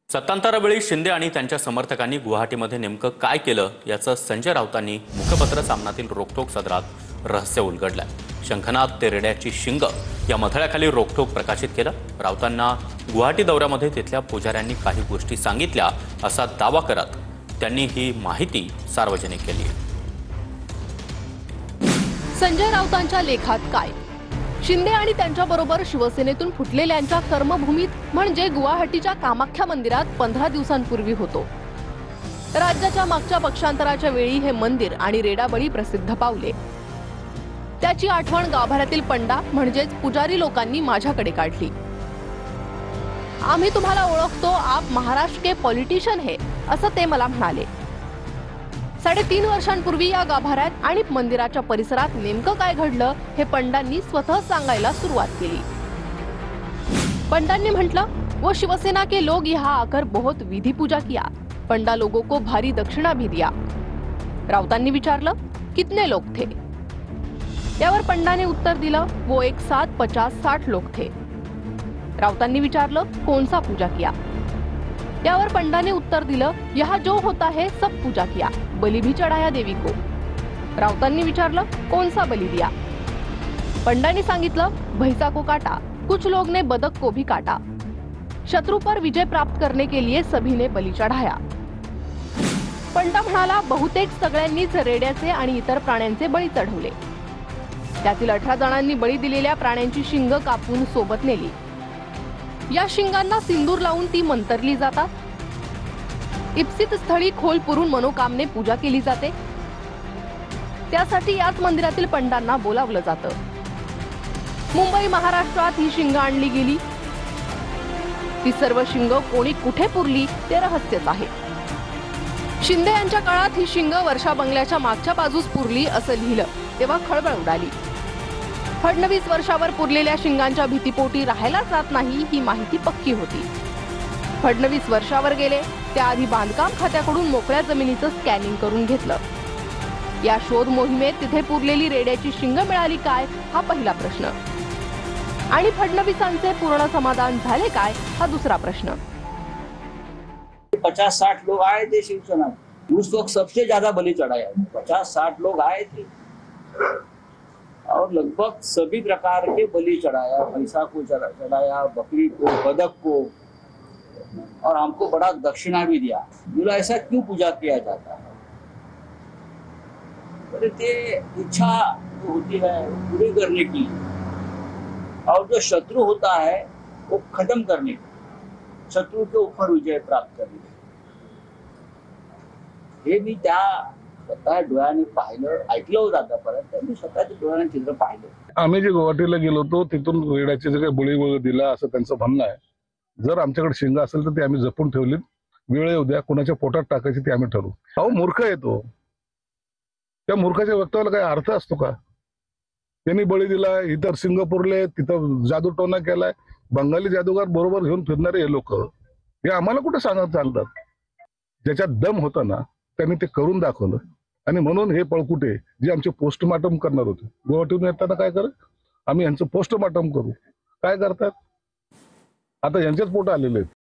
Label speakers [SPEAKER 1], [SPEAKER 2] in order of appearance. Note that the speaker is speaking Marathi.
[SPEAKER 1] सत्तांतरावेळी शिंदे आणि त्यांच्या समर्थकांनी गुवाहाटीमध्ये नेमकं काय केलं याचं संजय राऊतांनी मुखपत्र सामनातील रोखठोक सदरात रहस्य उलगडलंय। शंखनाद ते रेड्याची शिंग या मथळ्याखाली रोखठोक प्रकाशित केलं। राऊतांना गुवाहाटी दौऱ्यामध्ये तिथल्या पुजाऱ्यांनी काही गोष्टी सांगितल्या असा दावा करत त्यांनी ही माहिती सार्वजनिक केली।
[SPEAKER 2] संजय राऊतांच्या लेखात काय? शिंदे आणि त्यांच्याबरोबर शिवसेनेतून फुटलेल्यांच्या कर्मभूमीत म्हणजे गुवाहाटीच्या कामाख्या मंदिरात 15 दिवसांपूर्वी होतो। राज्याच्या मागच्या पक्षांतराच्या वेळी हे मंदिर आणि रेडाबळी प्रसिद्ध पावले। त्याची आठवण गाभाऱ्यातील पंडा म्हणजेच पुजारी लोकांनी माझ्याकडे काढली। आम्ही तुम्हाला ओळखतो, आप महाराष्ट्र के पॉलिटिशियन है असं ते मला म्हणाले। 3.5 वर्षांपूर्वी या गाभाऱ्यात आणि मंदिराच्या परिसरात नेमकं काय घडलं हे पंडांनी स्वतः सांगायला सुरुवात केली। पंडांनी म्हटलं, वो शिवसेना के लोग यहाँ आकर बहुत विधि पूजा किया, पंडा लोगों को भारी दक्षिणा भी दिया। राऊतांनी विचारलं, कितने लोग थे? यावर पंडाने उत्तर दिलं, वो एक साथ 50-60 लोग थे। राऊतांनी विचारलं, कौन सा पूजा किया? यावर पंडा ने उत्तर दिलं, यहाँ जो होता है सब पूजा किया, बलि भी चढ़ाया देवी को। राऊतांनी विचारलं, कौन सा बलि दिया? पंडा ने सांगितलं, भैंसा को काटा, कुछ लोग ने बदक को भी काटा। शत्रु पर विजय प्राप्त करने के लिए सभी ने बलि चढ़ाया। पंडा म्हणाला, बहुतेक सगळ्यांनीच रेड्याचे आणि इतर प्राण्यांचे बळी चढवले। त्यातील 18 जणांनी बळी दिलेल्या प्राण्यांची शिंग कापून सोबत नेली। या शिंगांना सिंदूर लावून ती मंतरली जातात। इप्सित स्थळी खोल पुरून मनोकामने पूजा केली जाते। त्यासाठी याच मंदिरातील पंडांना बोलावलं जातं। मुंबई महाराष्ट्रात ही शिंग आणली गेली। ती सर्व शिंग कोणी कुठे पुरली ते रहस्यच आहे। शिंदे यांच्या काळात ही शिंग वर्षा बंगल्याच्या मागच्या बाजूस पुरली असं लिहिलं तेव्हा खळबळ उडाली। फडणवीस वर्षावर पुरलेल्या शिंगांच्या भीतीपोटी राहायला जात नाही ही माहिती पक्की होती। फडणवीस वर्षावर गेले त्याआधी बांधकाम खात्याकडून मोकळ्या जमिनीचं स्कॅनिंग करून घेतलं। या शोध मोहिमेत तिथे पुरलेली रेड्याची शिंग मिळाली काय हा पहिला प्रश्न, आणि फडणवीसांचे पूर्ण समाधान झाले काय हा दुसरा प्रश्न।
[SPEAKER 3] 50-60 लोग आए थे शिवसेना, उस वक्त सबसे ज्यादा बलि चढ़ाया। 50-60 लोग आए थे और लगभग सभी प्रकार के बलि चढ़ाया, भैंसा को चढ़ाया, बकरी को, बदक को, और हमको बड़ा दक्षिणा भी दिया। बोला, ऐसा क्यों पूजा किया जाता है? बोले, ते इच्छा जो होती है पूरी करने की, और जो शत्रु होता है वो खत्म करने की, शत्रु के ऊपर विजय प्राप्त करने की। हे मी त्या स्वतः डोळ्याने पाहिलं, ऐकलं जातं, परंतु मी स्वतःच्या डोळ्याने चित्र पाहिलं।
[SPEAKER 4] आम्ही जे गुवाहाटीला गेलो होतो तिथून रेड्याचे जे काही बळी वगैरे दिला असं त्यांचं म्हणणं आहे। जर आमच्याकडे शिंग असेल तर ते आम्ही जपून ठेवली, वेळ येऊ द्या, कोणाच्या पोटात टाकायची ते आम्ही ठरवू। अहो मूर्ख येतो, त्या मूर्खाच्या वक्तव्याला काही अर्थ असतो का? त्यांनी बळी दिला, इतर सिंगापूरले, तिथं जादूटोना केलाय, बंगाली जादूगार बरोबर घेऊन फिरणारे हे लोक, हे आम्हाला कुठे सांगत चालतात? ज्याच्यात दम होता ना त्यांनी ते करून दाखवलं, आणि म्हणून हे पळकुटे जे आमचे पोस्टमार्टम करणार होते गुवाहाटीहून येताना काय कर, आम्ही यांचं पोस्टमार्टम करू, काय करतात? आता यांचेच पोट आलेले आहेत।